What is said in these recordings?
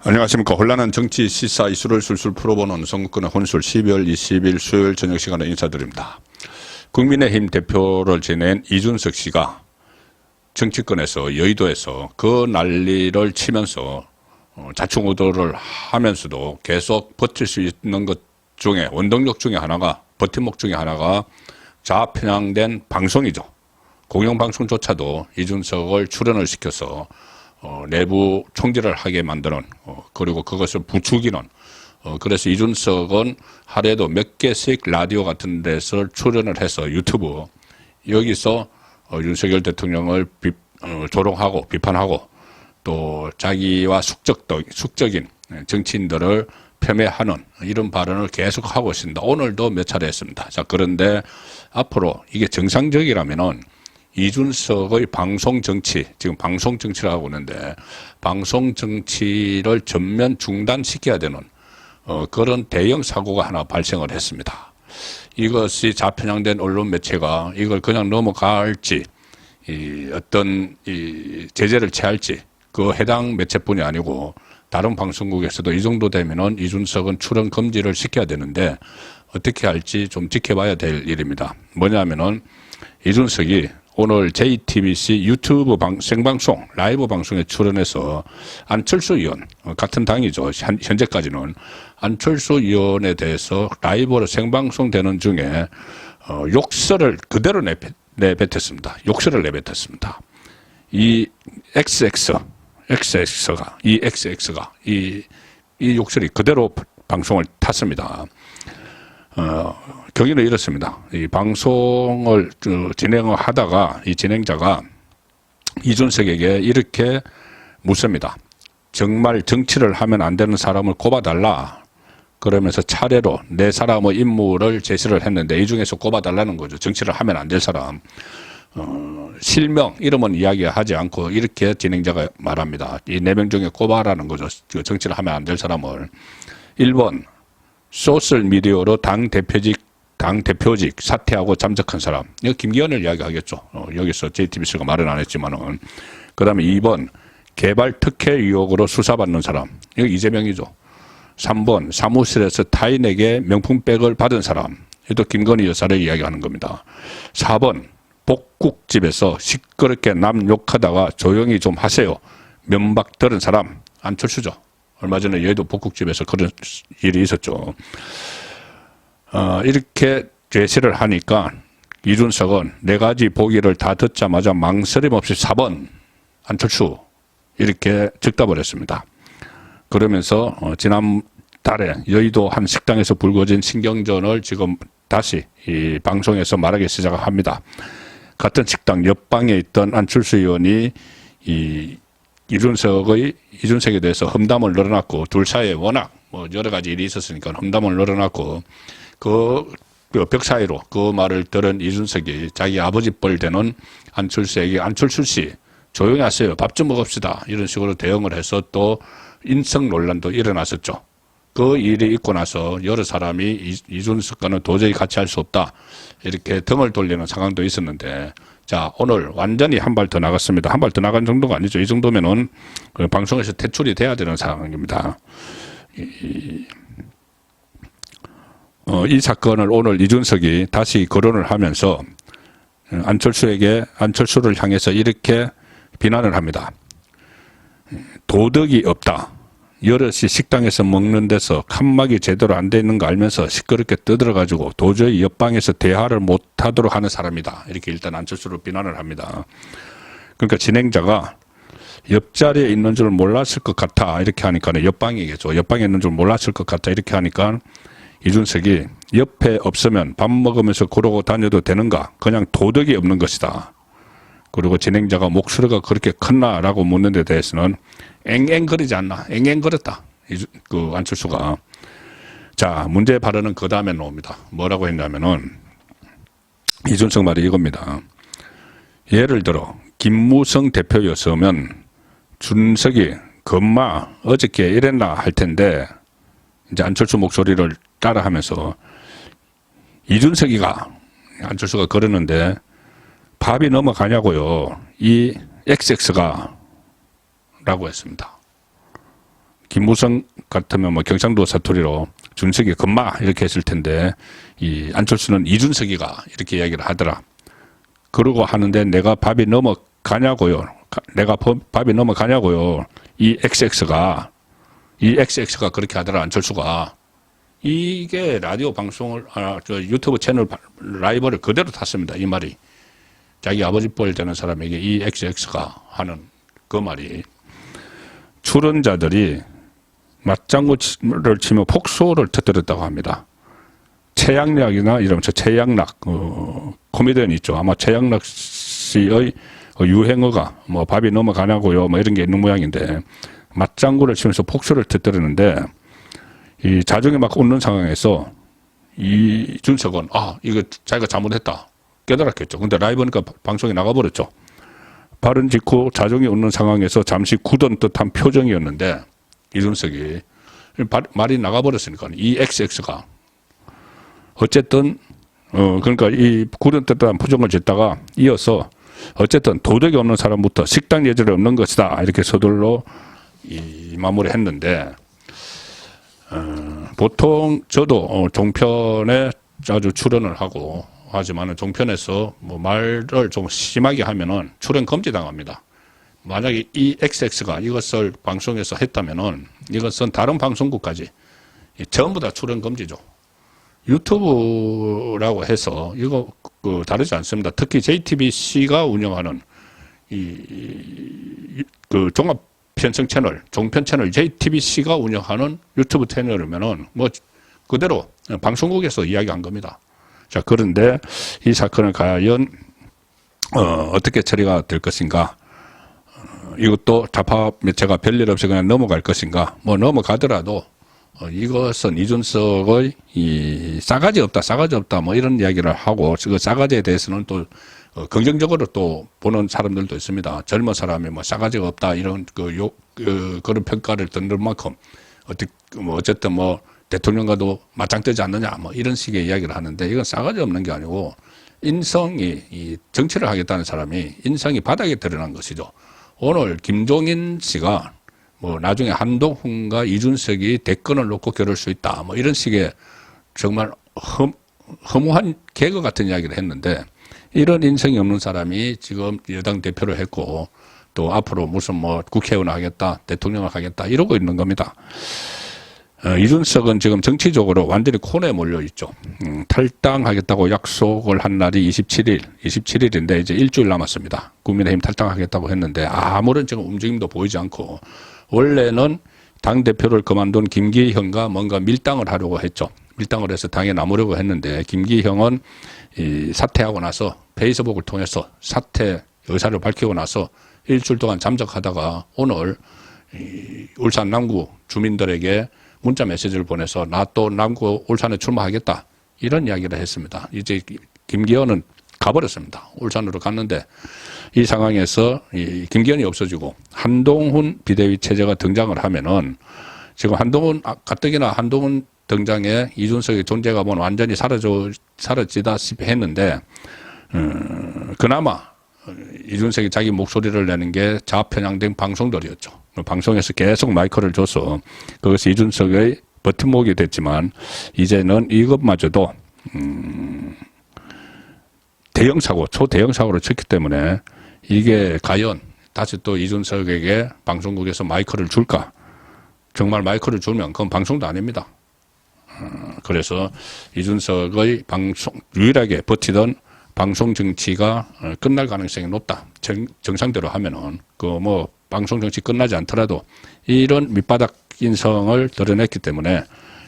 안녕하십니까. 혼란한 정치 시사 이슈를 술술 풀어보는 선거권의 혼술 12월 20일 수요일 저녁 시간에 인사드립니다. 국민의힘 대표를 지낸 이준석 씨가 정치권에서 여의도에서 그 난리를 치면서 자충우돌을 하면서도 계속 버틸 수 있는 것 중에 원동력 중에 하나가 버팀목 중에 하나가 좌편향된 방송이죠. 공영방송조차도 이준석을 출연을 시켜서 내부 총질을 하게 만드는 그리고 그것을 부추기는 그래서 이준석은 하루에도 몇 개씩 라디오 같은 데서 출연을 해서 유튜브 여기서 윤석열 대통령을 조롱하고 비판하고 또 자기와 숙적인 정치인들을 폄훼하는 이런 발언을 계속하고 있습니다. 오늘도 몇 차례 했습니다. 자, 그런데 앞으로 이게 정상적이라면은 이준석의 방송 정치, 지금 방송 정치를 하고 있는데 방송 정치를 전면 중단시켜야 되는 그런 대형 사고가 하나 발생을 했습니다. 이것이 좌편향된 언론 매체가 이걸 그냥 넘어갈지 어떤 제재를 취할지 그 해당 매체뿐이 아니고 다른 방송국에서도 이 정도 되면은 이준석은 출연 금지를 시켜야 되는데 어떻게 할지 좀 지켜봐야 될 일입니다. 뭐냐면은 이준석이 오늘 JTBC 유튜브 생방송 라이브 방송에 출연해서 안철수 의원 같은 당이죠. 현재까지는 안철수 의원에 대해서 라이브로 생방송 되는 중에 욕설을 그대로 내뱉었습니다. 욕설을 내뱉었습니다. 이 XX가 이 욕설이 그대로 방송을 탔습니다. 경위는 이렇습니다. 이 방송을 진행을 하다가 이 진행자가 이준석에게 이렇게 묻습니다. 정말 정치를 하면 안 되는 사람을 꼽아달라. 그러면서 차례로 네 사람의 인물을 제시를 했는데 이 중에서 꼽아달라는 거죠. 정치를 하면 안 될 사람. 실명, 이름은 이야기하지 않고 이렇게 진행자가 말합니다. 이 네 명 중에 꼽아라는 거죠. 정치를 하면 안 될 사람을. 1번, 소셜미디어로 당 대표직 사퇴하고 잠적한 사람. 이거 김기현을 이야기하겠죠. 여기서 JTBC가 말은 안 했지만은. 그 다음에 2번, 개발 특혜 의혹으로 수사받는 사람. 이거 이재명이죠. 3번, 사무실에서 타인에게 명품백을 받은 사람. 이것도 김건희 여사를 이야기하는 겁니다. 4번, 복국집에서 시끄럽게 남 욕하다가 조용히 좀 하세요. 면박 들은 사람. 안철수죠. 얼마 전에 여의도 복국집에서 그런 일이 있었죠. 이렇게 제시를 하니까 이준석은 네 가지 보기를 다 듣자마자 망설임 없이 4번 안철수 이렇게 즉답을 했습니다. 그러면서 지난달에 여의도 한 식당에서 불거진 신경전을 지금 다시 이 방송에서 말하기 시작합니다. 같은 식당 옆방에 있던 안철수 의원이 이준석에 대해서 험담을 늘어놨고 둘 사이에 워낙 여러 가지 일이 있었으니까 험담을 늘어놨고 그 벽 사이로 그 말을 들은 이준석이 자기 아버지 뻘 되는 안철수에게 안철수 씨 조용히 하세요. 밥 좀 먹읍시다. 이런 식으로 대응을 해서 또 인성 논란도 일어났었죠. 그 일이 있고 나서 여러 사람이 이준석과는 도저히 같이 할 수 없다. 이렇게 등을 돌리는 상황도 있었는데 자, 오늘 완전히 한 발 더 나갔습니다. 한 발 더 나간 정도가 아니죠. 이 정도면은 방송에서 퇴출이 돼야 되는 상황입니다. 이 사건을 오늘 이준석이 다시 거론을 하면서 안철수를 향해서 이렇게 비난을 합니다. 도덕이 없다. 여럿이 식당에서 먹는 데서 칸막이 제대로 안 돼 있는 거 알면서 시끄럽게 떠들어가지고 도저히 옆방에서 대화를 못하도록 하는 사람이다. 이렇게 일단 안철수를 비난을 합니다. 그러니까 진행자가 옆자리에 있는 줄 몰랐을 것 같아. 이렇게 하니까 옆방이겠죠. 옆방에 있는 줄 몰랐을 것 같아. 이렇게 하니까 이준석이 옆에 없으면 밥 먹으면서 그러고 다녀도 되는가? 그냥 도덕이 없는 것이다. 그리고 진행자가 목소리가 그렇게 컸나라고 묻는 데 대해서는 앵앵거리지 않나. 앵앵거렸다. 안철수가. 자, 문제 발언은 그 다음에 나옵니다. 뭐라고 했냐면은 이준석 말이 이겁니다. 예를 들어 김무성 대표였으면 준석이 금마 어저께 이랬나 할 텐데 이제 안철수 목소리를 따라하면서 안철수가 그러는데 밥이 넘어가냐고요. 이 XX가 라고 했습니다. 김무성 같으면 뭐 경상도 사투리로 준석이 금마 이렇게 했을 텐데 이 안철수는 이준석이가 이렇게 이야기를 하더라. 그러고 하는데 내가 밥이 넘어가냐고요. 내가 밥이 넘어가냐고요. 이 XX가 그렇게 하더라. 안철수가. 이게 라디오 방송을 저 유튜브 채널 라이브를 그대로 탔습니다. 이 말이. 자기 아버지 뻘 되는 사람에게 이 XX가 하는 그 말이. 출연자들이 맞장구를 치며 폭소를 터뜨렸다고 합니다. 최양락이나 이러면 최양락 코미디언 있죠. 아마 최양락 씨의 유행어가 뭐 밥이 넘어가냐고요. 뭐 이런 게 있는 모양인데 맞장구를 치면서 폭소를 터뜨리는데 이 자정에 막 웃는 상황에서 이준석은 이거 자기가 잘못했다 깨달았겠죠. 근데 라이브니까 방송에 나가버렸죠. 발언 직후 자정에 웃는 상황에서 잠시 굳은 듯한 표정이었는데 이준석이 말이 나가버렸으니까 이 XX가 어쨌든 그러니까 이 굳은 듯한 표정을 짓다가 이어서 어쨌든 도덕이 없는 사람부터 식당 예절이 없는 것이다 이렇게 서둘러 마무리했는데 보통 저도 종편에 자주 출연을 하고 하지만은 종편에서 뭐 말을 좀 심하게 하면은 출연 금지 당합니다. 만약에 이 XX가 이것을 방송에서 했다면은 이것은 다른 방송국까지 전부 다 출연 금지죠. 유튜브라고 해서 이거 다르지 않습니다. 특히 JTBC가 운영하는 그 종합 편성 채널, 종편 채널 JTBC가 운영하는 유튜브 채널이면은 뭐 그대로 방송국에서 이야기한 겁니다. 자, 그런데 이 사건은 과연 어떻게 처리가 될 것인가? 이것도 좌파 매체가 별일 없이 그냥 넘어갈 것인가? 뭐 넘어가더라도 이것은 이준석의 이 싸가지 없다 뭐 이런 이야기를 하고 그 싸가지에 대해서는 또 긍정적으로 또 보는 사람들도 있습니다. 젊은 사람이 뭐 싸가지가 없다 이런 그런 평가를 듣는 만큼 어쨌든 뭐 대통령과도 맞짱뜨지 않느냐 뭐 이런 식의 이야기를 하는데 이건 싸가지 없는 게 아니고 인성이 이 정치를 하겠다는 사람이 인성이 바닥에 드러난 것이죠. 오늘 김종인 씨가 뭐 나중에 한동훈과 이준석이 대권을 놓고 겨룰 수 있다 뭐 이런 식의 정말 허무한 개그 같은 이야기를 했는데 이런 인성이 없는 사람이 지금 여당 대표를 했고 또 앞으로 무슨 뭐 국회의원을 하겠다 대통령을 하겠다 이러고 있는 겁니다. 이준석은 지금 정치적으로 완전히 코너에 몰려 있죠. 탈당하겠다고 약속을 한 날이 27일인데 이제 일주일 남았습니다. 국민의힘 탈당하겠다고 했는데 아무런 지금 움직임도 보이지 않고 원래는 당대표를 그만둔 김기현과 뭔가 밀당을 하려고 했죠. 밀당을 해서 당에 남으려고 했는데 김기현은 사퇴하고 나서 페이스북을 통해서 사퇴 의사를 밝히고 나서 일주일 동안 잠적하다가 오늘 울산 남구 주민들에게 문자 메시지를 보내서 나 또 남구 울산에 출마하겠다 이런 이야기를 했습니다. 이제 김기현은 가버렸습니다. 울산으로 갔는데 이 상황에서 이 김기현이 없어지고 한동훈 비대위 체제가 등장을 하면은 지금 가뜩이나 한동훈 등장에 이준석의 존재가 뭐 완전히 사라지다시피 했는데 그나마 이준석이 자기 목소리를 내는 게 좌편향된 방송들이었죠. 방송에서 계속 마이크를 줘서 그것이 이준석의 버팀목이 됐지만 이제는 이것마저도 초대형 사고를 쳤기 때문에 이게 과연 다시 또 이준석에게 방송국에서 마이크를 줄까? 정말 마이크를 주면 그건 방송도 아닙니다. 그래서 이준석의 유일하게 버티던 방송 정치가 끝날 가능성이 높다. 정상대로 하면은 뭐 방송 정치 끝나지 않더라도 이런 밑바닥 인성을 드러냈기 때문에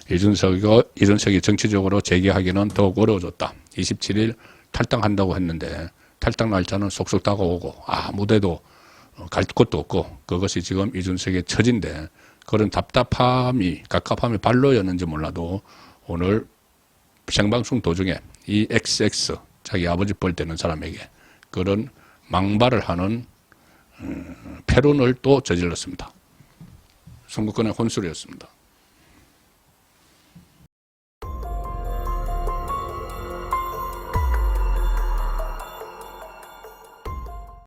이준석이 정치적으로 재기하기는 더욱 어려워졌다. 27일 탈당한다고 했는데 탈당 날짜는 속속 다가오고 아무데도 갈 곳도 없고 그것이 지금 이준석의 처지인데 그런 갑갑함이 발로였는지 몰라도 오늘 생방송 도중에 이 XX 자기 아버지 뻘 되는 사람에게 그런 망발을 하는 패론을 또 저질렀습니다. 선거권의 혼술이었습니다.